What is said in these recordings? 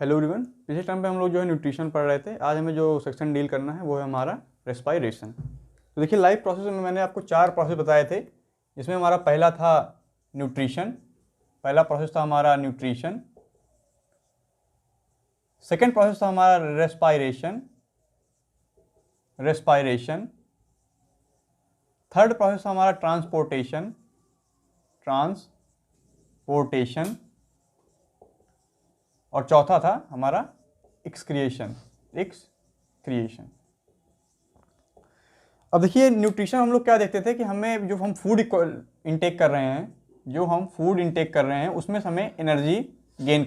Hello everyone. पिछले time पे हम लोग जो है न्यूट्रिशन पढ़ रहे थे। आज हमें जो सेक्शन डील करना है वो है हमारा रेस्पायरेशन। तो देखिए, लाइफ प्रोसेस में मैंने आपको 4 प्रोसेस बताए थे, जिसमें हमारा पहला था न्यूट्रिशन। पहला प्रोसेस था हमारा न्यूट्रिशन। सेकेंड प्रोसेस था हमारा रेस्पायरेशन। थर्ड प्रोसेस था हमारा ट्रांसपोर्टेशन। और चौथा था हमारा एक्सक्रिएशन। अब देखिए, न्यूट्रिशन हम लोग क्या देखते थे कि हमें जो हम फूड इंटेक कर रहे हैं उसमें से हमें एनर्जी गेन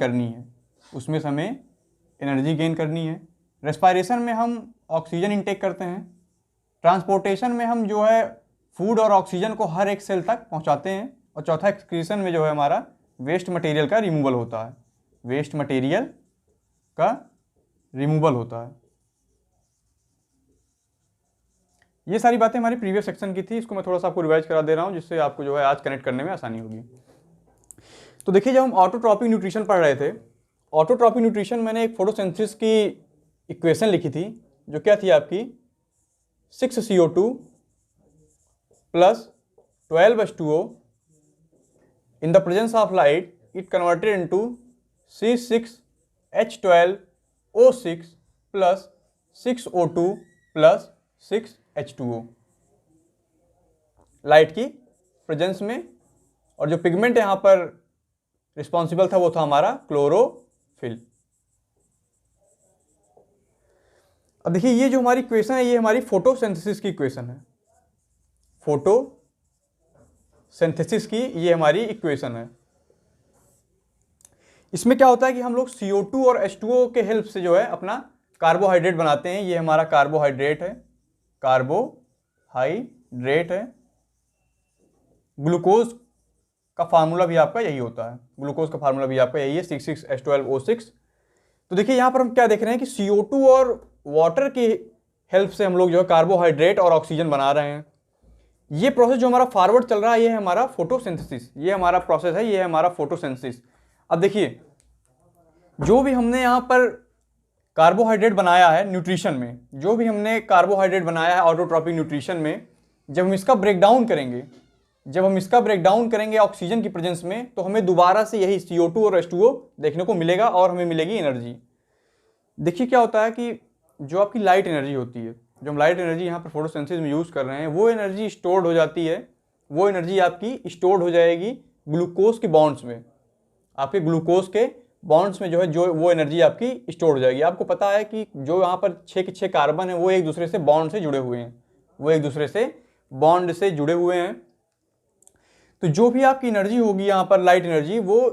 करनी है। रेस्पायरेशन में हम ऑक्सीजन इंटेक करते हैं। ट्रांसपोर्टेशन में हम जो है फूड और ऑक्सीजन को हर एक सेल तक पहुंचाते हैं। और चौथा एक्सक्रीशन में जो है हमारा वेस्ट मटेरियल का रिमूवल होता है। ये सारी बातें हमारी प्रीवियस सेक्शन की थी। इसको मैं थोड़ा सा आपको रिवाइज करा दे रहा हूँ, जिससे आपको जो है आज कनेक्ट करने में आसानी होगी। तो देखिए, जब हम ऑटोट्रॉपिक न्यूट्रिशन पढ़ रहे थे, ऑटोट्रॉपिक न्यूट्रिशन मैंने एक फोटोसिंथेसिस की इक्वेशन लिखी थी, जो क्या थी आपकी 6CO2 plus 12H2O in the presence of light it converted into C6H12O6 plus 6O2 plus 6H2O light की प्रेजेंस में। और जो पिगमेंट यहाँ पर रिस्पॉन्सिबल था वो था हमारा क्लोरोफिल। अब देखिए, ये जो हमारी इक्वेशन है ये हमारी फोटोसिंथेसिस की इक्वेशन है। फोटोसिंथेसिस की ये हमारी इक्वेशन है। इसमें क्या होता है कि हम लोग CO2 और H2O के हेल्प से जो है अपना कार्बोहाइड्रेट बनाते हैं। ये हमारा कार्बोहाइड्रेट है। ग्लूकोज का फार्मूला भी आपका यही होता है। 6,6H12O6। तो देखिए, यहां पर हम क्या देख रहे हैं कि CO2 और वाटर की हेल्प से हम लोग जो है कार्बोहाइड्रेट और ऑक्सीजन बना रहे हैं। ये प्रोसेस जो हमारा फॉरवर्ड चल रहा है ये है हमारा फोटोसिंथेसिस। ये हमारा प्रोसेस है, ये है हमारा फोटोसिंथेसिस। अब देखिए, जो भी हमने यहाँ पर कार्बोहाइड्रेट बनाया है न्यूट्रिशन में, जो भी हमने कार्बोहाइड्रेट बनाया है ऑटोट्रॉपिक न्यूट्रिशन में, जब हम इसका ब्रेकडाउन करेंगे ऑक्सीजन की प्रेजेंस में, तो हमें दोबारा से यही CO2 और H2O देखने को मिलेगा और हमें मिलेगी एनर्जी। देखिए क्या होता है कि जो आपकी लाइट एनर्जी होती है, जो हम लाइट एनर्जी यहाँ पर फोटोसिंथेसिस में यूज़ कर रहे हैं, वो एनर्जी स्टोर्ड हो जाती है। वो एनर्जी आपकी स्टोर्ड हो जाएगी ग्लूकोज के बॉन्ड्स में। आपके ग्लूकोज के बॉन्ड्स में जो है वो एनर्जी आपकी स्टोर हो जाएगी। आपको पता है कि जो यहाँ पर 6 के 6 कार्बन है वो एक दूसरे से बॉन्ड से जुड़े हुए हैं। तो जो भी आपकी एनर्जी होगी यहाँ पर लाइट एनर्जी, वो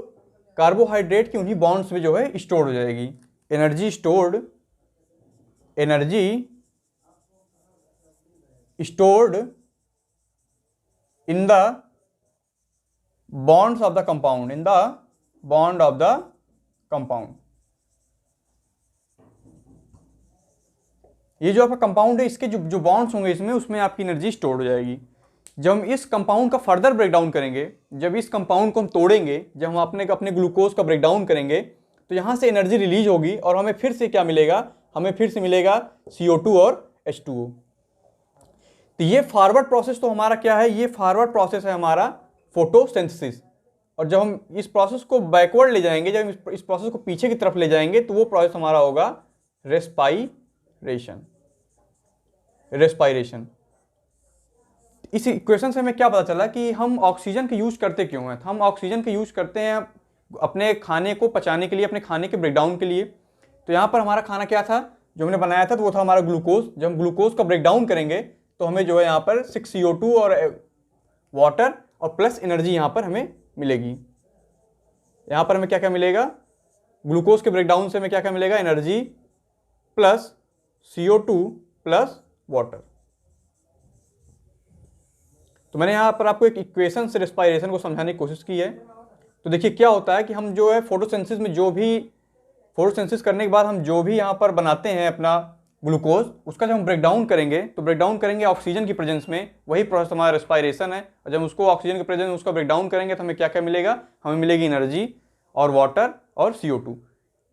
कार्बोहाइड्रेट की उन्हीं बॉन्ड्स में जो है स्टोर हो जाएगी। Energy stored in the bonds of the compound. ये जो आपका कंपाउंड है, इसके जो बॉन्ड्स होंगे इसमें, उसमें आपकी एनर्जी स्टोर हो जाएगी। जब हम इस कंपाउंड का फर्दर ब्रेकडाउन करेंगे, जब इस कंपाउंड को हम तोड़ेंगे, जब हम अपने ग्लूकोज का ब्रेकडाउन करेंगे, तो यहां से एनर्जी रिलीज होगी और हमें फिर से क्या मिलेगा? हमें फिर से मिलेगा CO2 और H2O। तो ये फॉरवर्ड प्रोसेस तो हमारा क्या है? ये फॉरवर्ड प्रोसेस है हमारा फोटोसिंथेसिस। और जब हम इस प्रोसेस को बैकवर्ड ले जाएंगे, जब इस प्रोसेस को पीछे की तरफ ले जाएंगे, तो वो प्रोसेस हमारा होगा रेस्पायरेशन। इस इक्वेशन से हमें क्या पता चला कि हम ऑक्सीजन के यूज करते क्यों हैं? हम ऑक्सीजन के यूज करते हैं अपने खाने को पचाने के लिए, अपने खाने के ब्रेकडाउन के लिए। तो यहाँ पर हमारा खाना क्या था जो हमने बनाया था? तो वो था हमारा ग्लूकोज। जब हम ग्लूकोज का ब्रेकडाउन करेंगे तो हमें जो है यहाँ पर 6CO2 और वाटर और प्लस एनर्जी यहाँ पर हमें मिलेगी। यहाँ पर हमें क्या क्या मिलेगा? ग्लूकोज के ब्रेकडाउन से हमें क्या क्या मिलेगा? Energy plus CO2 plus water. तो मैंने यहाँ पर आपको एक इक्वेशन से रेस्पायरेशन को समझाने की कोशिश की है। तो देखिए क्या होता है कि हम जो है फोटोसिंथेसिस करने के बाद हम जो भी यहाँ पर बनाते हैं अपना ग्लूकोज, उसका जब हम ब्रेकडाउन करेंगे तो ब्रेकडाउन करेंगे ऑक्सीजन की प्रेजेंस में। वही प्रोसेस हमारा रेस्पायरेशन है। और जब उसको ऑक्सीजन के प्रेजेंस में उसका ब्रेकडाउन करेंगे तो हमें क्या क्या मिलेगा? हमें मिलेगी एनर्जी और वाटर और CO2।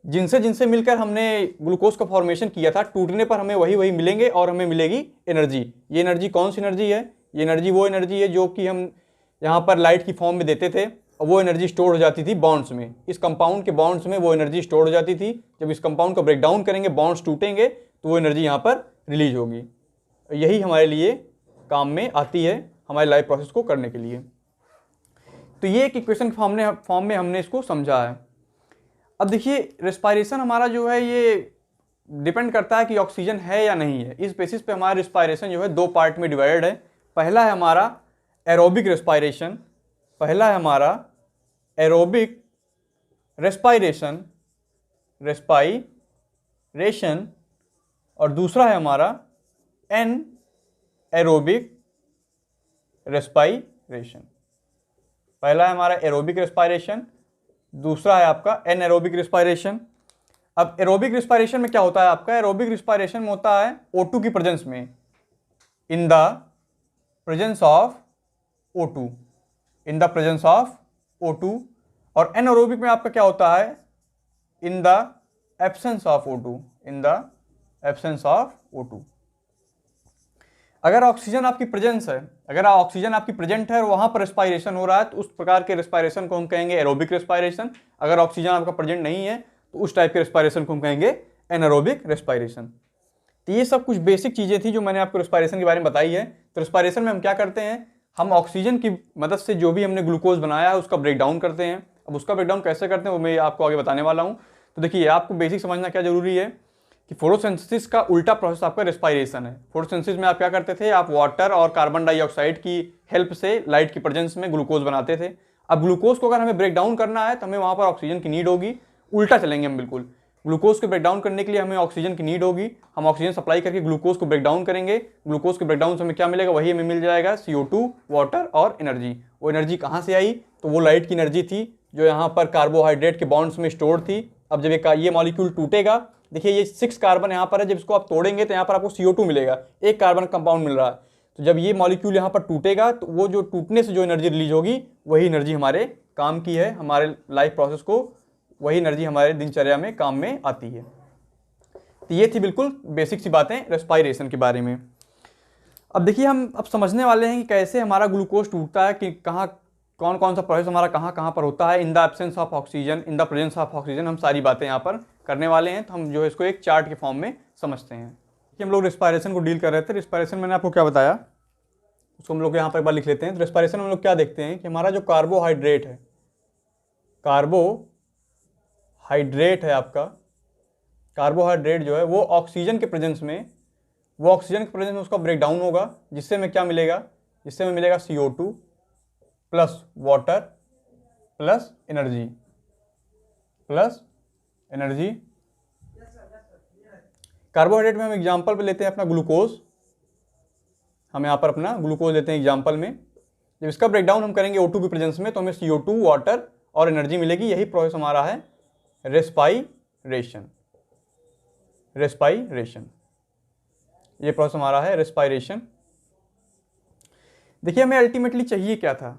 जिनसे जिनसे मिलकर हमने ग्लूकोज का फॉर्मेशन किया था, टूटने पर हमें वही वही मिलेंगे और हमें मिलेगी एनर्जी। ये एनर्जी कौन सी एनर्जी है? ये एनर्जी वो एनर्जी है जो कि हम यहाँ पर लाइट की फॉर्म में देते थे, और वो एनर्जी स्टोर हो जाती थी बॉन्ड्स में। इस कंपाउंड के बॉन्ड्स में वो एनर्जी स्टोर हो जाती थी। जब इस कंपाउंड को ब्रेक डाउन करेंगे, बॉन्ड्स टूटेंगे, तो वो एनर्जी यहाँ पर रिलीज होगी। यही हमारे लिए काम में आती है, हमारे लाइफ प्रोसेस को करने के लिए। तो ये एक इक्वेशन फॉर्म में हमने इसको समझा है। अब देखिए, रेस्पायरेशन हमारा जो है ये डिपेंड करता है कि ऑक्सीजन है या नहीं है। इस बेसिस पे हमारा रेस्पायरेशन जो है दो पार्ट में डिवाइडेड है। पहला है हमारा एरोबिक रेस्पायरेशन, पहला है हमारा एरोबिक रेस्पायरेशन और दूसरा है हमारा एन एरोबिक रेस्पायरेशन। पहला है हमारा एरोबिक रेस्पायरेशन, दूसरा है आपका एन एरोबिक रेस्पायरेशन। अब एरोबिक रेस्पायरेशन में क्या होता है आपका? एरोबिक रेस्पायरेशन में होता है O2 की प्रेजेंस में, इन the presence of O2, in the presence of O2। और एनएरोबिक में आपका क्या होता है? इन the absence of O2, in the absence of O2। अगर ऑक्सीजन आपकी प्रेजेंस है, अगर ऑक्सीजन आपकी प्रेजेंट है और वहां पर रेस्पायरेशन हो रहा है, तो उस प्रकार के रेस्पायरेशन को हम कहेंगे एरोबिक रेस्पायरेशन। अगर ऑक्सीजन आपका प्रेजेंट नहीं है, तो उस टाइप के रेस्पायरेशन को हम कहेंगे एनारोबिक रेस्पायरेशन। तो ये सब कुछ बेसिक चीजें थी जो मैंने आपको रेस्पायरेशन के बारे में बताई है। तो रेस्पायरेशन में हम क्या करते हैं? हम ऑक्सीजन की मदद से जो भी हमने ग्लूकोज बनाया है उसका ब्रेक डाउन करते हैं। अब उसका ब्रेक डाउन कैसे करते हैं वो मैं आपको आगे बताने वाला हूँ। तो देखिए, आपको बेसिक समझना क्या जरूरी है कि फोटोसिंथेसिस का उल्टा प्रोसेस आपका रेस्पायरेशन है। फोटोसिंथेसिस में आप क्या करते थे? आप वाटर और कार्बन डाइऑक्साइड की हेल्प से लाइट की प्रेजेंस में ग्लूकोज बनाते थे। अब ग्लूकोज को अगर हमें ब्रेक डाउन करना है तो हमें वहां पर ऑक्सीजन की नीड होगी। उल्टा चलेंगे हम बिल्कुल। ग्लूकोज को ब्रेक डाउन करने के लिए हमें ऑक्सीजन की नीड होगी। हम ऑक्सीजन सप्लाई करके ग्लूकोज को ब्रेक डाउन करेंगे। ग्लूकोज के ब्रेक डाउन से हमें क्या मिलेगा? वही हमें मिल जाएगा CO2, वाटर और एनर्जी। वो एनर्जी कहाँ से आई? तो वो लाइट की एनर्जी थी जो यहाँ पर कार्बोहाइड्रेट के बॉन्ड्स में स्टोर थी। अब जब ये मॉलिक्यूल टूटेगा, देखिए ये 6 कार्बन यहाँ पर है, जब इसको आप तोड़ेंगे तो यहाँ पर आपको CO2 मिलेगा, एक कार्बन कंपाउंड मिल रहा है। तो जब ये मॉलिक्यूल यहाँ पर टूटेगा तो वो जो टूटने से जो एनर्जी रिलीज होगी वही एनर्जी हमारे काम की है, हमारे लाइफ प्रोसेस को वही एनर्जी हमारे दिनचर्या में काम में आती है। तो ये थी बिल्कुल बेसिक सी बातें रेस्पायरेशन के बारे में। अब देखिए, हम अब समझने वाले हैं कि कैसे हमारा ग्लूकोज टूटता है, कि कहाँ कौन कौन सा प्रोसेस हमारा कहाँ कहाँ पर होता है। इन the absence of oxygen, in the presence of oxygen, हम सारी बातें यहाँ पर करने वाले हैं। तो हम जो है इसको एक चार्ट के फॉर्म में समझते हैं कि हम लोग रेस्पायरेशन को डील कर रहे थे। रेस्पायरेशन मैंने आपको क्या बताया उसको हम लोग यहाँ पर एक बार लिख लेते हैं। तो रेस्पायरेशन में हम लोग क्या देखते हैं कि हमारा जो कार्बोहाइड्रेट है, कार्बोहाइड्रेट है आपका, कार्बोहाइड्रेट जो है वो ऑक्सीजन के प्रेजेंस में, उसका ब्रेक डाउन होगा, जिससे हमें क्या मिलेगा? जिससे हमें मिलेगा CO2 plus water plus energy, carbohydrate में हम एग्जांपल पे लेते हैं अपना ग्लूकोज। हम यहाँ पर अपना ग्लूकोज लेते हैं एग्जांपल में। जब इसका ब्रेकडाउन हम करेंगे O2 की प्रेजेंस में, तो हमें CO2, वाटर और एनर्जी मिलेगी। यही प्रोसेस हमारा है रेस्पायरेशन। ये प्रोसेस हमारा है रेस्पायरेशन। देखिए, हमें अल्टीमेटली चाहिए क्या था?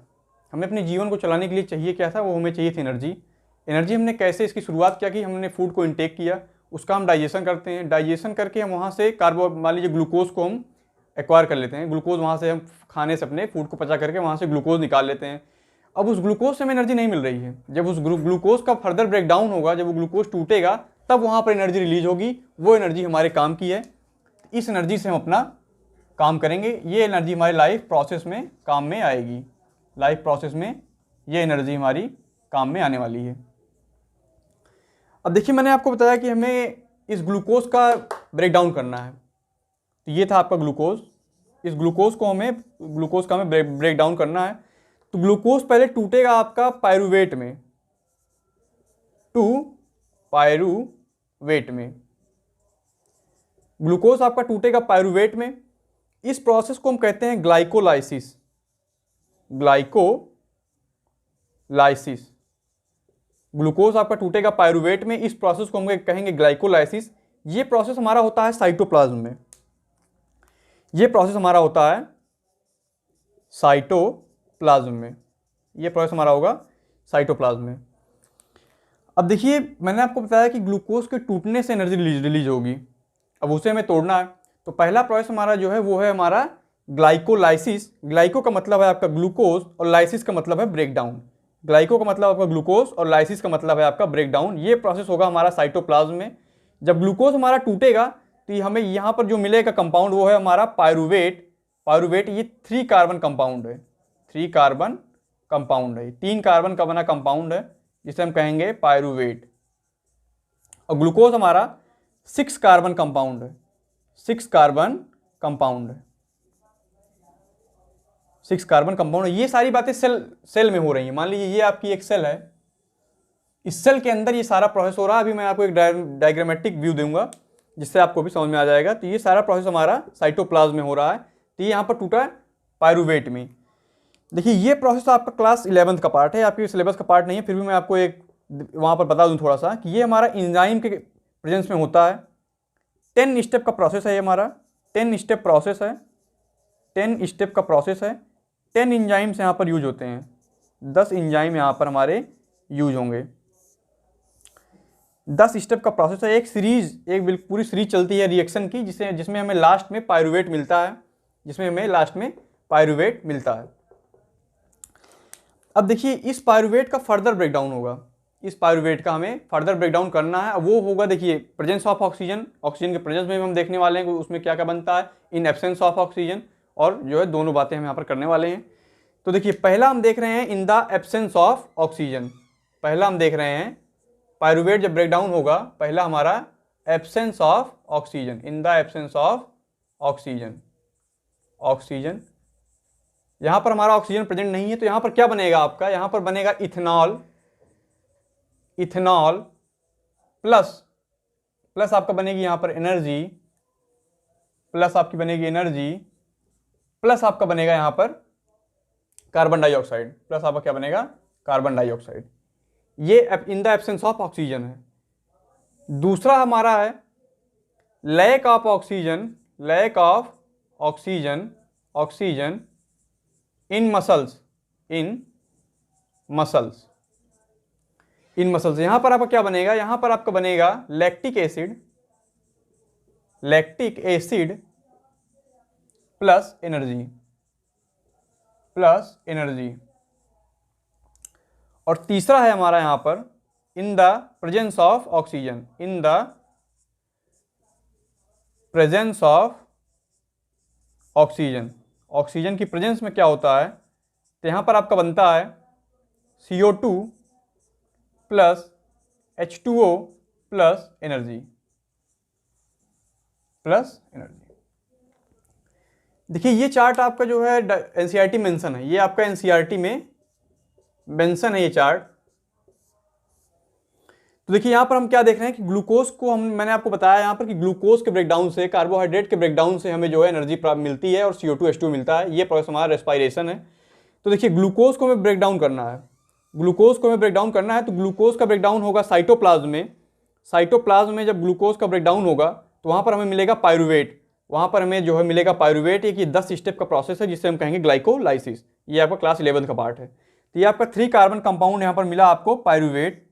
हमें अपने जीवन को चलाने के लिए चाहिए क्या था? वो हमें चाहिए थी एनर्जी। हमने कैसे इसकी शुरुआत क्या की? हमने फूड को इंटेक किया, उसका हम डाइजेशन करते हैं। डाइजेशन करके हम वहाँ से मान लीजिए ग्लूकोज को हम एक्वायर कर लेते हैं। ग्लूकोज वहाँ से हम खाने से अपने फूड को पचा करके वहाँ से ग्लूकोज निकाल लेते हैं। अब उस ग्लूकोज से हमें एनर्जी नहीं मिल रही है। जब उस ग्लूकोज का फर्दर ब्रेक डाउन होगा, जब वो ग्लूकोज टूटेगा, तब वहाँ पर एनर्जी रिलीज होगी। वो एनर्जी हमारे काम की है। इस एनर्जी से हम अपना काम करेंगे। ये एनर्जी हमारी लाइफ प्रोसेस में काम में आएगी। लाइफ प्रोसेस में ये एनर्जी हमारी काम में आने वाली है। अब देखिए, मैंने आपको बताया कि हमें इस ग्लूकोज का ब्रेक डाउन करना है। तो ये था आपका ग्लूकोज। इस ग्लूकोज का हमें ब्रेक डाउन करना है। तो ग्लूकोज पहले टूटेगा आपका पायरूवेट में, ग्लूकोज आपका टूटेगा पायरूवेट में। इस प्रोसेस को हम कहते हैं ग्लाइकोलाइसिस। ग्लूकोज आपका टूटेगा पायरूवेट में, इस प्रोसेस को हम कहेंगे ग्लाइकोलाइसिस। ये प्रोसेस हमारा होता है साइटोप्लाज्म में। ये प्रोसेस हमारा होता है साइटोप्लाज्म में। ये प्रोसेस हमारा होगा साइटोप्लाज्म में। अब देखिए मैंने आपको बताया कि ग्लूकोज के टूटने से एनर्जी रिलीज होगी, अब उसे हमें तोड़ना है। तो पहला प्रोसेस हमारा जो है वो है हमारा ग्लाइकोलाइसिस। ग्लाइको का मतलब है आपका ग्लूकोज और लाइसिस का मतलब है ब्रेकडाउन। ग्लाइको का मतलब आपका ग्लूकोज और लाइसिस का मतलब है आपका ब्रेकडाउन। ये प्रोसेस होगा हमारा साइटोप्लाज्म में। जब ग्लूकोज हमारा टूटेगा तो ये हमें यहाँ पर जो मिलेगा कंपाउंड वो है हमारा पायरुवेट। पायरुवेट ये 3 कार्बन कंपाउंड है, 3 कार्बन कंपाउंड है, 3 कार्बन का बना कंपाउंड है जिसे हम कहेंगे पायरुवेट। और ग्लूकोज हमारा 6 कार्बन कंपाउंड है, 6 कार्बन कंपाउंड है, 6 कार्बन कंपाउंड। ये सारी बातें सेल में हो रही हैं। मान लीजिए ये आपकी एक सेल है, इस सेल के अंदर ये सारा प्रोसेस हो रहा है। अभी मैं आपको एक डायग्रामेटिक व्यू दूंगा जिससे आपको भी समझ में आ जाएगा। तो ये सारा प्रोसेस हमारा साइटोप्लाज्म में हो रहा है। तो ये यहाँ पर टूटा है पायरुवेट में। देखिए ये प्रोसेस आपका क्लास 11th का पार्ट है, आपके सिलेबस का पार्ट नहीं है, फिर भी मैं आपको एक वहाँ पर बता दूँ थोड़ा सा कि ये हमारा एंजाइम के प्रेजेंस में होता है। 10 स्टेप का प्रोसेस है ये हमारा, 10 स्टेप प्रोसेस है, 10 स्टेप का प्रोसेस है। 10 एंजाइम्स यहाँ पर यूज होते हैं, 10 एंजाइम यहाँ पर हमारे यूज होंगे। 10 स्टेप का प्रोसेस है। एक सीरीज, एक पूरी सीरीज चलती है रिएक्शन की जिसमें हमें लास्ट में पायरुवेट मिलता है, जिसमें हमें लास्ट में पायरुवेट मिलता है। अब देखिए इस पायरुवेट का फर्दर ब्रेकडाउन होगा, इस पायरुवेट का हमें फर्दर ब्रेकडाउन करना है। वो होगा देखिए प्रेजेंस ऑफ ऑक्सीजन, ऑक्सीजन के प्रेजेंस में हम देखने वाले हैं उसमें क्या क्या बनता है, इन एब्सेंस ऑफ ऑक्सीजन, और जो है दोनों बातें हम यहाँ पर करने वाले हैं। तो देखिए पहला हम देख रहे हैं इन द एब्सेंस ऑफ ऑक्सीजन। पहला हम देख रहे हैं पायरुवेट जब ब्रेकडाउन होगा, पहला हमारा absence of oxygen, in the absence of oxygen. Oxygen यहां पर हमारा ऑक्सीजन प्रेजेंट नहीं है, तो यहां पर क्या बनेगा आपका, यहां पर बनेगा इथेनॉल। इथेनॉल प्लस आपका बनेगी यहां पर एनर्जी, प्लस आपकी बनेगी एनर्जी, प्लस आपका बनेगा यहां पर कार्बन डाइऑक्साइड, प्लस आपका क्या बनेगा, कार्बन डाइऑक्साइड। ये in the absence of oxygen है। दूसरा हमारा है lack of oxygen, lack of oxygen, oxygen in muscles, in muscles, in muscles. यहां पर आपका क्या बनेगा, यहां पर आपका बनेगा lactic acid, lactic acid plus energy, plus energy. और तीसरा है हमारा यहां पर in the presence of oxygen, in the presence of oxygen. Oxygen की प्रेजेंस में क्या होता है, तो यहां पर आपका बनता है CO2 plus H2O plus energy, plus energy. देखिए ये चार्ट आपका जो है एनसीईआरटी मेंशन है, ये आपका एनसीईआरटी में मेंशन है ये चार्ट। तो देखिए यहां पर हम क्या देख रहे हैं कि ग्लूकोज को मैंने आपको बताया यहां पर कि ग्लूकोज के ब्रेकडाउन से, कार्बोहाइड्रेट के ब्रेकडाउन से हमें जो है एनर्जी प्राप्त मिलती है और CO2 H2 मिलता है। ये प्रोसेस हमारा रेस्पायरेशन है। तो देखिए ग्लूकोज को हमें ब्रेकडाउन करना है, ग्लूकोज को हमें ब्रेकडाउन करना है। तो ग्लूकोज का ब्रेकडाउन होगा साइटोप्लाज्म में। साइटोप्लाज्म में जब ग्लूकोज का ब्रेकडाउन होगा तो वहां पर हमें मिलेगा पायरुवेट, वहां पर हमें जो है मिलेगा पायरुवेट। एक ये 10 स्टेप का प्रोसेस है जिसे हम कहेंगे ग्लाइकोलाइसिस। ये आपका क्लास 11 का पार्ट है। तो ये आपका 3 कार्बन कंपाउंड यहां पर मिला आपको पायरुवेट।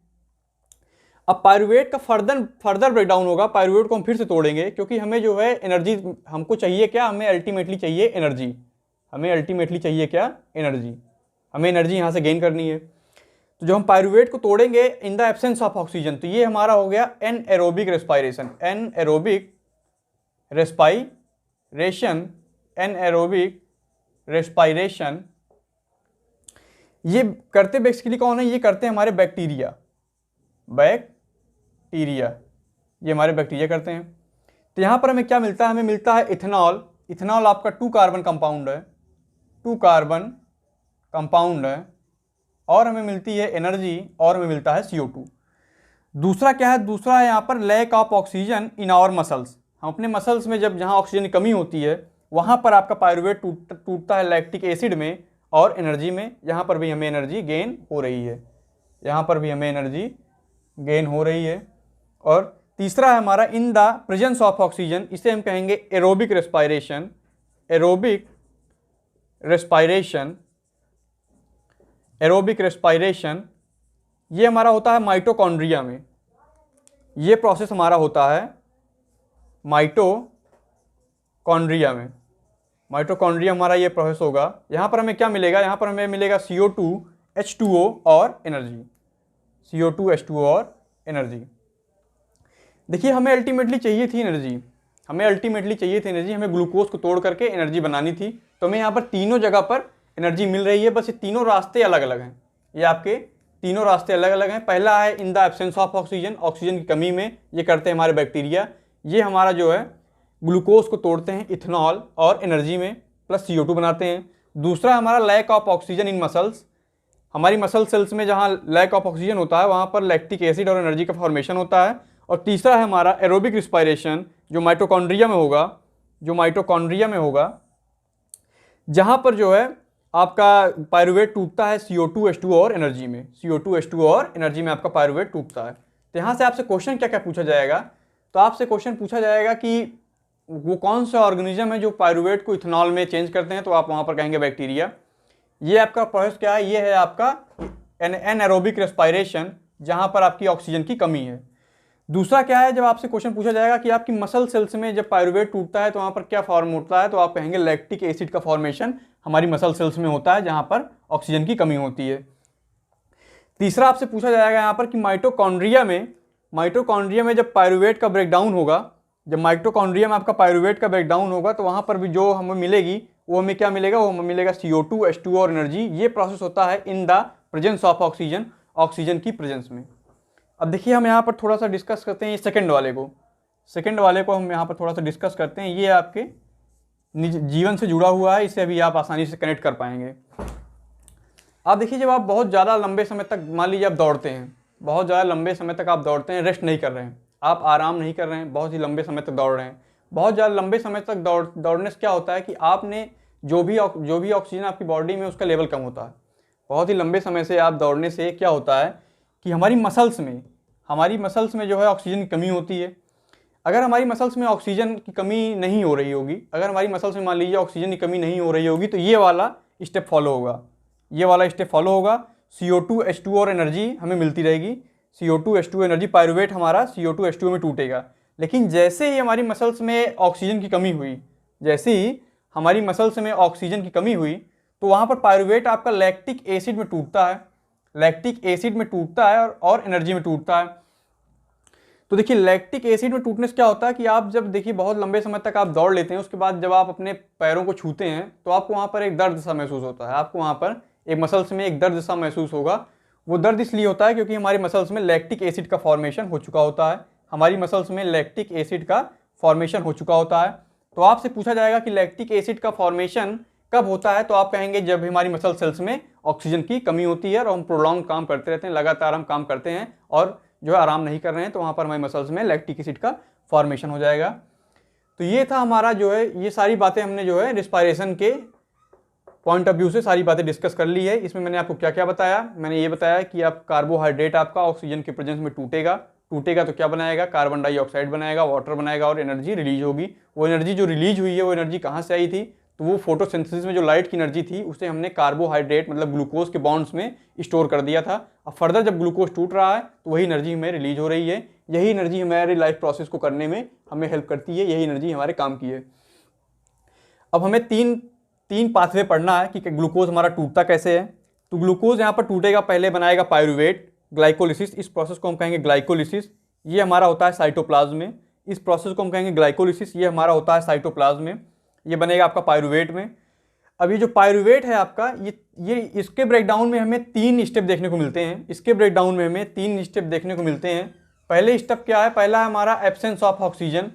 अब पायरुवेट का फर्दर ब्रेकडाउन होगा, पायरुवेट को हम फिर से तोड़ेंगे क्योंकि हमें जो है एनर्जी हमको चाहिए क्या, हमें अल्टीमेटली चाहिए एनर्जी, हमें अल्टीमेटली चाहिए क्या, एनर्जी। हमें एनर्जी यहां से गेन करनी है। तो जो हम पायरुवेट को तोड़ेंगे इन द एब्सेंस ऑफ ऑक्सीजन, तो ये हमारा हो गया anaerobic respiration, anaerobic respiration, anaerobic respiration. ये करते बेसिकली कौन है, ये करते हैं हमारे बैक्टीरिया, बैक्टीरिया, ये हमारे बैक्टीरिया करते हैं। तो यहां पर हमें क्या मिलता है, हमें मिलता है इथेनॉल। इथेनॉल आपका 2 कार्बन कंपाउंड है, 2 कार्बन कंपाउंड है, और हमें मिलती है एनर्जी, और हमें मिलता है CO2। दूसरा क्या है, दूसरा है यहां पर lack of oxygen in our muscles. हम अपने मसल्स में जब जहां ऑक्सीजन की कमी होती है वहां पर आपका पायरुवेट टूटता है लैक्टिक एसिड में और एनर्जी में। यहां पर भी हमें एनर्जी गेन हो रही है, यहां पर भी हमें एनर्जी गेन हो रही है। और तीसरा है हमारा इन द प्रेजेंस ऑफ ऑक्सीजन, इसे हम कहेंगे aerobic respiration, aerobic respiration, aerobic respiration. ये हमारा होता है माइटोकॉन्ड्रिया में, ये प्रोसेस हमारा होता है माइटोकॉन्ड्रिया में। माइटोकॉन्ड्रिया हमारा ये प्रोसेस होगा। यहाँ पर हमें क्या मिलेगा, यहाँ पर हमें मिलेगा CO2 H2O और एनर्जी, CO2 H2O और एनर्जी। देखिए हमें अल्टीमेटली चाहिए थी एनर्जी, हमें ग्लूकोज को तोड़ करके एनर्जी बनानी थी। तो हमें यहाँ पर तीनों जगह पर एनर्जी मिल रही है, बस ये तीनों रास्ते अलग अलग हैं। ये आपके तीनों रास्ते अलग अलग हैं। पहला है इन the absence of oxygen, oxygen की कमी में, ये करते हैं हमारे बैक्टीरिया। ये हमारा जो है ग्लूकोज को तोड़ते हैं इथेनॉल और एनर्जी में, प्लस CO2 बनाते हैं। दूसरा हमारा lack of oxygen in muscles, हमारी मसल सेल्स में जहाँ लैक ऑफ ऑक्सीजन होता है वहाँ पर लैक्टिक एसिड और एनर्जी का फॉर्मेशन होता है। और तीसरा है हमारा एरोबिक रिस्पायरेशन, जो माइटोकॉन्ड्रिया में होगा, जहाँ पर जो है आपका पायरुवेट टूटता है CO2 H2O और एनर्जी में, CO2 H2O और एनर्जी में आपका पायरुवेट टूटता है। तो यहाँ से आपसे क्वेश्चन क्या क्या पूछा जाएगा, तो आपसे क्वेश्चन पूछा जाएगा कि वो कौन सा ऑर्गेनिज्म है जो पायरुवेट को इथेनॉल में चेंज करते हैं, तो आप वहाँ पर कहेंगे बैक्टीरिया। ये आपका प्रोसेस क्या है, ये है आपका एनारोबिक रेस्पायरेशन, जहाँ पर आपकी ऑक्सीजन की कमी है। दूसरा क्या है, जब आपसे क्वेश्चन पूछा जाएगा कि आपकी मसल सेल्स में जब पायरुवेट टूटता है तो वहाँ पर क्या फॉर्म होता है, तो आप कहेंगे लैक्टिक एसिड का फॉर्मेशन हमारी मसल सेल्स में होता है, जहाँ पर ऑक्सीजन की कमी होती है। तीसरा आपसे पूछा जाएगा यहाँ पर कि माइटोकॉन्ड्रिया में जब पायरुवेट का ब्रेकडाउन होगा, जब माइटोकॉन्ड्रिया में आपका पायरुवेट का ब्रेकडाउन होगा, तो वहाँ पर भी जो हमें मिलेगी वो हमें क्या मिलेगा, वो हमें मिलेगा CO2 H2O और एनर्जी। ये प्रोसेस होता है इन the presence of oxygen, oxygen की प्रेजेंस में। अब देखिए हम यहाँ पर थोड़ा सा डिस्कस करते हैं सेकंड वाले को हम यहाँ पर थोड़ा सा डिस्कस करते हैं। ये आपके जीवन से जुड़ा हुआ है, इसे अभी आप आसानी से कनेक्ट कर पाएंगे। आप देखिए जब आप बहुत ज़्यादा लंबे समय तक, मान लीजिए आप दौड़ते हैं, बहुत ज़्यादा लंबे समय तक आप दौड़ते हैं, रेस्ट नहीं कर रहे हैं, आप आराम नहीं कर रहे हैं, बहुत ही लंबे समय तक दौड़ रहे हैं। बहुत ज़्यादा लंबे समय तक दौड़ने से क्या होता है कि आपने जो भी ऑक्सीजन आपकी बॉडी में उसका लेवल कम होता है। बहुत ही लंबे समय से आप दौड़ने से क्या होता है कि हमारी मसल्स में जो है ऑक्सीजन की कमी होती है। अगर हमारी मसल्स में ऑक्सीजन की कमी नहीं हो रही होगी, अगर हमारी मसल्स में मान लीजिए ऑक्सीजन की कमी नहीं हो रही होगी, तो ये वाला स्टेप फॉलो होगा, CO2 H2O और एनर्जी हमें मिलती रहेगी। CO2 H2O एनर्जी, पायरुवेट हमारा CO2 H2O में टूटेगा। लेकिन जैसे ही हमारी मसल्स में ऑक्सीजन की कमी हुई, तो वहाँ पर पायरुवेट आपका लैक्टिक एसिड में टूटता है, और एनर्जी में टूटता है। तो देखिए लैक्टिक एसिड में टूटने से क्या होता है कि आप जब देखिए बहुत लंबे समय तक आप दौड़ लेते हैं, उसके बाद जब आप अपने पैरों को छूते हैं तो आपको वहाँ पर एक दर्द सा महसूस होता है, आपको वहाँ पर एक मसल्स में एक दर्द सा महसूस होगा। वो दर्द इसलिए होता है क्योंकि हमारी मसल्स में लैक्टिक एसिड का फॉर्मेशन हो चुका होता है। तो आपसे पूछा जाएगा कि लैक्टिक एसिड का फॉर्मेशन कब होता है, तो आप कहेंगे जब हमारी मसल सेल्स में ऑक्सीजन की कमी होती है और हम प्रोलॉन्ग काम करते रहते हैं, लगातार हम काम करते हैं और जो है आराम नहीं कर रहे हैं, तो वहाँ पर हमारी मसल्स में लैक्टिक एसिड का फॉर्मेशन हो जाएगा। तो ये था हमारा जो है, ये सारी बातें हमने जो है रिस्पायरेशन के पॉइंट ऑफ व्यू से सारी बातें डिस्कस कर ली है। इसमें मैंने आपको क्या क्या बताया, मैंने ये बताया कि आप कार्बोहाइड्रेट आपका ऑक्सीजन के प्रेजेंस में टूटेगा तो क्या बनाएगा, कार्बन डाइऑक्साइड बनाएगा, वाटर बनाएगा और एनर्जी रिलीज होगी। वो एनर्जी जो रिलीज हुई है वो एनर्जी कहाँ से आई थी, तो वो फोटोसिंथेसिस में जो लाइट की एनर्जी थी उसे हमने कार्बोहाइड्रेट मतलब ग्लूकोज के बॉन्ड्स में स्टोर कर दिया था। अब फर्दर जब ग्लूकोज टूट रहा है तो वही एनर्जी हमें रिलीज हो रही है। यही एनर्जी हमारे लाइफ प्रोसेस को करने में हमें हेल्प करती है, यही एनर्जी हमारे काम की है। अब हमें तीन पाथवे पढ़ना है कि ग्लूकोज हमारा टूटता कैसे है। तो ग्लूकोज यहाँ पर टूटेगा, पहले बनाएगा पायरुवेट, ग्लाइकोलिसिस, इस प्रोसेस को हम कहेंगे ग्लाइकोलिसिस, ये हमारा होता है साइटोप्लाज्म में। इस प्रोसेस को हम कहेंगे ग्लाइकोलिसिस, ये हमारा होता है साइटोप्लाज्म में, ये बनेगा आपका पायरुवेट में। अब ये जो पायरुवेट है आपका, ये इसके ब्रेकडाउन में हमें 3 स्टेप देखने को मिलते हैं। पहले स्टेप क्या है, पहला है हमारा एब्सेंस ऑफ ऑक्सीजन,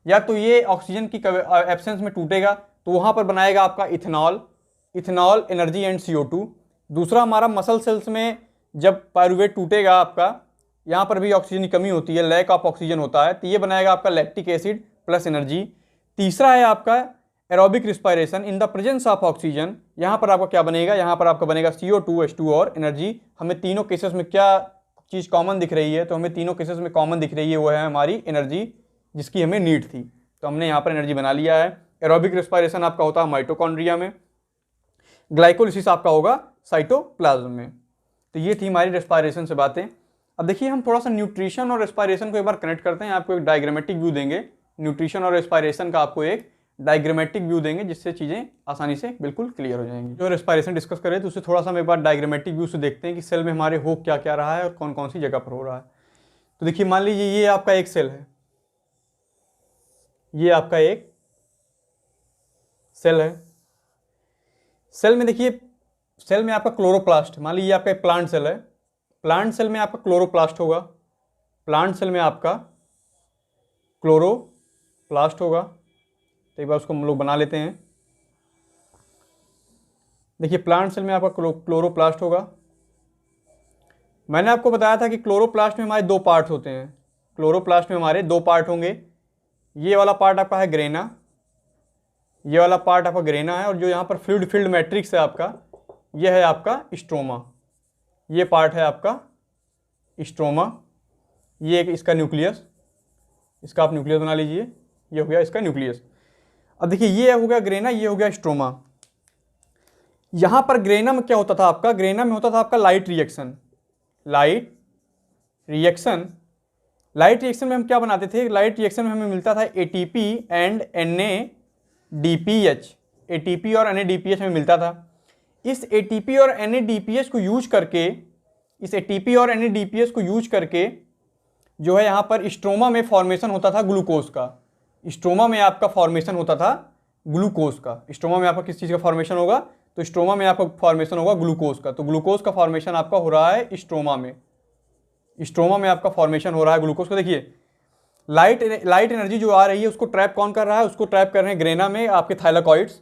या तो ये ऑक्सीजन की एब्सेंस में टूटेगा तो वहाँ पर बनाएगा आपका इथेनॉल एनर्जी एंड CO2। दूसरा हमारा मसल सेल्स में जब पायरुवेट टूटेगा आपका, यहाँ पर भी ऑक्सीजन की कमी होती है, लैक ऑफ ऑक्सीजन होता है, तो ये बनाएगा आपका लैक्टिक एसिड प्लस एनर्जी। तीसरा है आपका aerobic respiration in the presence of oxygen, यहाँ पर आपका क्या बनेगा, यहाँ पर आपका बनेगा CO2 H2O और एनर्जी। हमें तीनों केसेस में क्या चीज़ कॉमन दिख रही है, तो हमें तीनों केसेस में कॉमन दिख रही है वो है हमारी एनर्जी जिसकी हमें नीड थी, तो हमने यहाँ पर एनर्जी बना लिया है। एरोबिक रिस्पायरेशन आपका होता है माइटोकॉन्ड्रिया में, ग्लाइकोलिसिस आपका होगा साइटोप्लाज्म में। तो ये थी हमारी रेस्पायरेशन से बातें। अब देखिए हम थोड़ा सा न्यूट्रिशन और रेस्पायरेशन को एक बार कनेक्ट करते हैं। आपको एक डायग्रामेटिक व्यू देंगे, न्यूट्रिशन और रेस्पायरेशन का आपको एक डायग्रामेटिक व्यू देंगे, जिससे चीज़ें आसानी से बिल्कुल क्लियर हो जाएंगी। जो रेस्पायरेशन डिस्कस करें तो उससे थोड़ा सा हम एक बार डायग्रामेटिक व्यू से देखते हैं कि सेल में हमारे हो क्या क्या रहा है और कौन कौन सी जगह पर हो रहा है। तो देखिए मान लीजिए ये आपका एक सेल है, ये आपका एक सेल है। सेल में देखिए, सेल में आपका क्लोरोप्लास्ट, मान लीजिए आपका एक प्लांट सेल है, प्लांट सेल में आपका क्लोरोप्लास्ट होगा, प्लांट सेल में आपका क्लोरोप्लास्ट होगा। तो एक बार उसको हम लोग बना लेते हैं। देखिए प्लांट सेल में आपका क्लोरोप्लास्ट होगा। मैंने आपको बताया था कि क्लोरोप्लास्ट में हमारे दो पार्ट होते हैं, क्लोरोप्लास्ट में हमारे दो पार्ट होंगे। ये वाला पार्ट आपका है ग्रेना, ये वाला पार्ट आपका ग्रेना है, और जो यहाँ पर फ्लूइड फिल्ड मैट्रिक्स है आपका, ये है आपका स्ट्रोमा। ये पार्ट है आपका स्ट्रोमा, ये एक इसका न्यूक्लियस, इसका आप न्यूक्लियस बना लीजिए, ये हो गया इसका न्यूक्लियस। अब देखिए ये हो गया ग्रेना, ये हो गया स्ट्रोमा। यहाँ पर ग्रेना में क्या होता था आपका, ग्रेना में होता था आपका light reaction. Light reaction, light reaction में हम क्या बनाते थे, लाइट रिएक्शन में हमें मिलता था एटीपी एंड NADPH, एटीपी और NADPH हमें मिलता था। इस एटीपी और NADPH को यूज करके, इस एटीपी और NADPH को यूज करके जो है यहाँ पर स्ट्रोमा में फॉर्मेशन होता था ग्लूकोज का। स्ट्रोमा में आपका फॉर्मेशन होता था ग्लूकोज का। स्ट्रोमा में आपका किस चीज़ का फॉर्मेशन होगा, तो स्ट्रोमा में आपका फॉर्मेशन होगा ग्लूकोज का। तो ग्लूकोज का फॉर्मेशन आपका हो रहा है स्ट्रोमा में, स्ट्रोमा में आपका फॉर्मेशन हो रहा है ग्लूकोज का। देखिए लाइट एनर्जी जो आ रही है उसको ट्रैप कौन कर रहा है, उसको ट्रैप कर रहे हैं ग्रेना में आपके थाइलाकॉइड्स।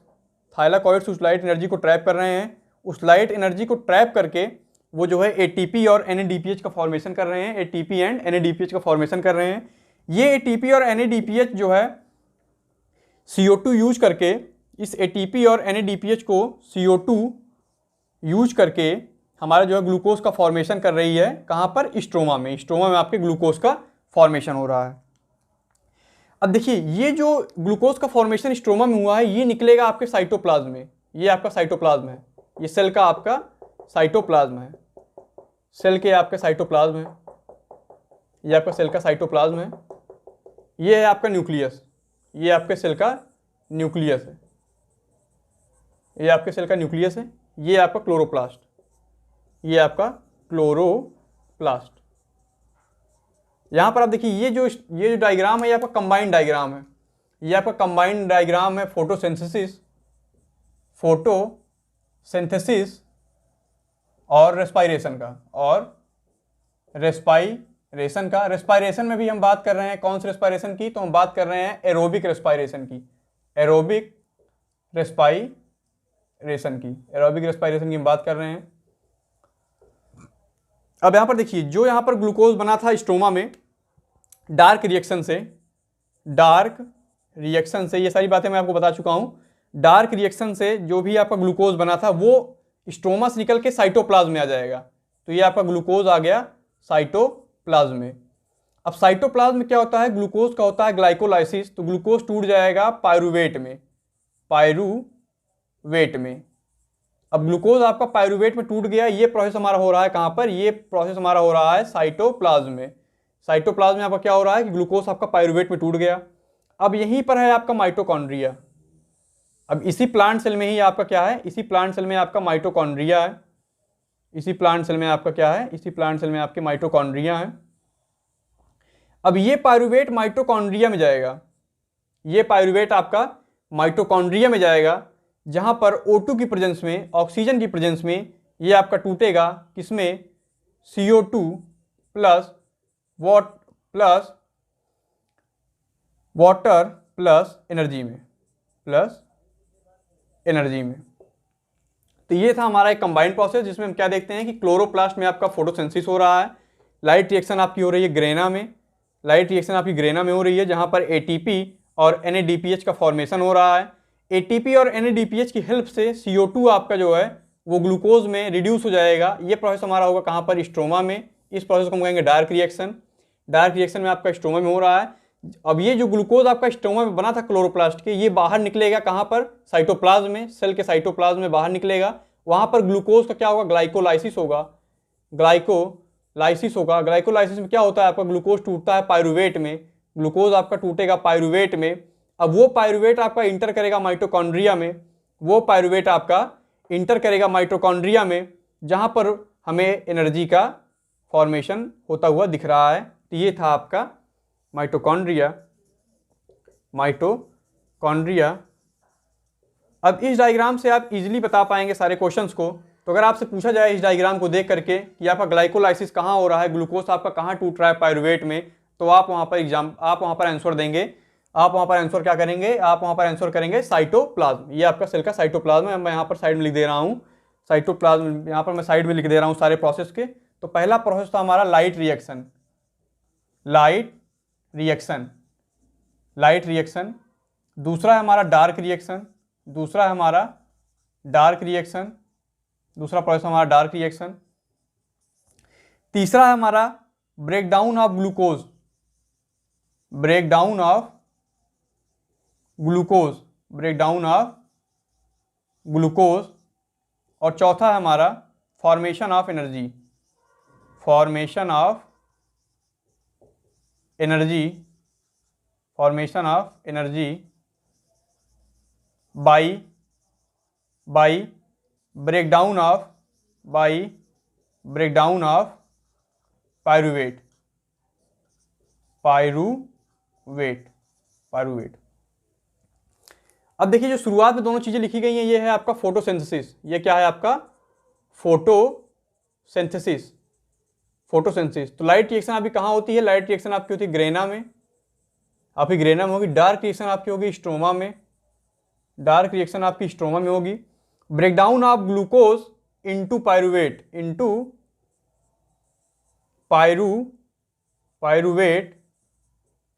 थाइलाकॉइड्स उस लाइट एनर्जी को ट्रैप कर रहे हैं। उस लाइट एनर्जी को ट्रैप करके वो जो है एटीपी और NADPH का फॉर्मेशन कर रहे हैं, एटीपी एंड NADPH का फॉर्मेशन कर रहे हैं। ये एटीपी और NADPH जो है CO2 यूज करके, इस एटीपी और NADPH को CO2 यूज करके हमारा जो है ग्लूकोज का फॉर्मेशन कर रही है। कहाँ पर, स्ट्रोमा में। स्ट्रोमा में आपके ग्लूकोज का फॉर्मेशन हो रहा है। अब देखिए ये जो ग्लूकोज का फॉर्मेशन स्ट्रोमा में हुआ है, ये निकलेगा आपके साइटोप्लाज्म में। ये आपका साइटोप्लाज्म है, ये सेल का आपका साइटोप्लाज्म है, सेल के आपका साइटोप्लाज्म है, ये आपका सेल का साइटोप्लाज्म है। ये है आपका न्यूक्लियस, ये आपके सेल का न्यूक्लियस है, ये आपके सेल का न्यूक्लियस है। ये आपका क्लोरोप्लास्ट, ये आपका क्लोरोप्लास्ट। यहां पर आप देखिए ये जो डायग्राम है, ये आपका कंबाइंड डायग्राम है। ये आपका कंबाइंड डायग्राम है फोटोसिंथेसिस और रेस्पायरेशन का, और रेस्पायरेशन का। रेस्पायरेशन में भी हम बात कर रहे हैं कौन से रेस्पायरेशन की, तो हम बात कर रहे हैं एरोबिक रेस्पायरेशन की, एरोबिक रेस्पायरेशन की, एरोबिक रेस्पायरेशन की हम बात कर रहे हैं। अब यहां पर देखिए जो यहां पर ग्लूकोज बना था स्ट्रोमा में डार्क रिएक्शन से, ये सारी बातें मैं आपको बता चुका हूं। डार्क रिएक्शन से जो भी आपका ग्लूकोज बना था वो स्ट्रोमा से निकल के साइटोप्लाज्म में आ जाएगा। तो ये आपका ग्लूकोज आ गया साइटोप्लाज्म में। अब साइटोप्लाज्म में क्या होता है, ग्लूकोज का होता है ग्लाइकोलाइसिस। तो ग्लूकोज टूट जाएगा पायरूवेट में, पायरूवेट में। अब ग्लूकोज आपका पायरूवेट में टूट गया। ये प्रोसेस हमारा हो रहा है कहाँ पर, ये प्रोसेस हमारा हो रहा है साइटोप्लाज्म में। साइटोप्लाज्म में आपका क्या हो रहा है कि ग्लूकोज आपका पायरूवेट में टूट गया। अब यहीं पर है आपका माइटोकॉन्ड्रिया। अब इसी प्लांट सेल में ही आपका क्या है, इसी प्लांट सेल में आपका माइटोकॉन्ड्रिया है। इसी प्लांट सेल में आपका क्या है, इसी प्लांट सेल में आपके माइटोकॉन्ड्रिया है। अब ये पायरूवेट माइटोकॉन्ड्रिया में जाएगा, ये पायरूवेट आपका माइटोकॉन्ड्रिया में जाएगा, जहां पर O2 की प्रेजेंस में, ऑक्सीजन की प्रेजेंस में ये आपका टूटेगा किसमें, CO2 plus water plus energy में, तो ये था हमारा एक कंबाइंड प्रोसेस, जिसमें हम क्या देखते हैं कि क्लोरोप्लास्ट में आपका फोटोसिंथेसिस हो रहा है। लाइट रिएक्शन आपकी हो रही है ग्रेना में, लाइट रिएक्शन आपकी ग्रेना में हो रही है, जहां पर एटीपी और NADPH का फॉर्मेशन हो रहा है। एटीपी और NADPH की हेल्प से CO2 आपका जो है वो ग्लूकोज में रिड्यूस हो जाएगा। ये प्रोसेस हमारा होगा कहाँ पर, स्ट्रोमा में। इस प्रोसेस को हम कहेंगे डार्क रिएक्शन। डार्क रिएक्शन में आपका स्ट्रोमा में हो रहा है। अब ये जो ग्लूकोज आपका स्ट्रोमा में बना था क्लोरोप्लास्ट के, ये बाहर निकलेगा कहाँ पर, साइटोप्लाज्म में, सेल के साइटोप्लाज्म में बाहर निकलेगा। वहाँ पर ग्लूकोज का क्या होगा, ग्लाइकोलाइसिस होगा। ग्लाइकोलाइसिस होगा। ग्लाइकोलाइसिस में क्या होता है, आपका ग्लूकोज टूटता है पायरुवेट में, ग्लूकोज आपका टूटेगा पायरुवेट में। अब वो पायरुवेट आपका इंटर करेगा माइटोकॉन्ड्रिया में, वो पायरुवेट आपका इंटर करेगा माइटोकॉन्ड्रिया में, जहां पर हमें एनर्जी का फॉर्मेशन होता हुआ दिख रहा है। तो ये था आपका माइटोकॉन्ड्रिया। अब इस डायग्राम से आप इजीली बता पाएंगे सारे क्वेश्चंस को। तो अगर आपसे पूछा जाए इस डायग्राम को देख करके कि आपका ग्लाइकोलाइसिस कहाँ हो रहा है, ग्लूकोज आपका कहाँ टूट रहा है पायरुवेट में, तो आप वहाँ पर आंसर देंगे। आप वहाँ पर आंसर क्या करेंगे, आप वहाँ पर आंसर करेंगे साइटोप्लाज्म। ये आपका सेल का साइटोप्लाज्म है। मैं यहाँ पर साइड में लिख दे रहा हूँ साइटोप्लाज्म, यहाँ पर मैं साइड में लिख दे रहा हूँ सारे प्रोसेस के। तो पहला प्रोसेस था हमारा लाइट रिएक्शन। दूसरा है हमारा डार्क रिएक्शन। दूसरा प्रोसेस हमारा डार्क रिएक्शन। तीसरा है हमारा ब्रेकडाउन ऑफ ग्लूकोज। और चौथा है हमारा formation of energy by breakdown of pyruvate. अब देखिए जो शुरुआत में दोनों चीजें लिखी गई हैं, ये है आपका फोटोसिंथेसिस। ये क्या है आपका फोटोसिंथेसिस। तो लाइट रिएक्शन आपकी कहाँ होती है, लाइट रिएक्शन आपकी होती है ग्रेना में, आपकी ग्रेना में होगी। डार्क रिएक्शन आपकी होगी स्ट्रोमा में, डार्क रिएक्शन आपकी स्ट्रोमा में होगी। Breakdown of glucose into pyruvate,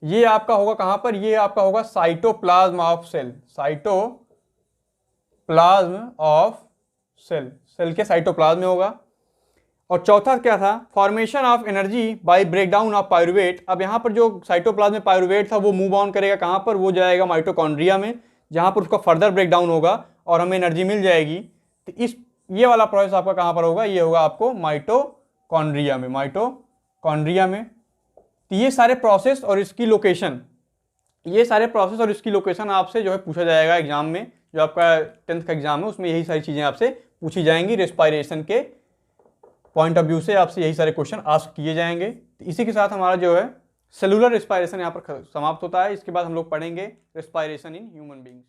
ये आपका होगा कहां पर, ये आपका होगा साइटोप्लाज्म ऑफ सेल, सेल के साइटोप्लाज्म में होगा। और चौथा क्या था, formation of energy by breakdown of pyruvate. अब यहाँ पर जो साइटोप्लाज्म में पायरुवेट था वो मूव ऑन करेगा कहाँ पर, वो जाएगा माइटोकॉन्ड्रिया में, जहाँ पर उसका फर्दर ब्रेकडाउन होगा और हमें एनर्जी मिल जाएगी। तो ये वाला प्रोसेस आपका कहाँ पर होगा, ये होगा आपको माइटोकॉन्ड्रिया में। तो ये सारे प्रोसेस और इसकी लोकेशन, आपसे जो है पूछा जाएगा एग्जाम में। जो आपका 10th का एग्जाम है उसमें यही सारी चीज़ें आपसे पूछी जाएंगी। रेस्पिरेशन के पॉइंट ऑफ व्यू से आपसे यही सारे क्वेश्चन आस्क किए जाएंगे। तो इसी के साथ हमारा जो है सेलुलर रेस्पिरेशन यहाँ पर समाप्त होता है। इसके बाद हम लोग पढ़ेंगे रेस्पिरेशन इन ह्यूमन बींग्स।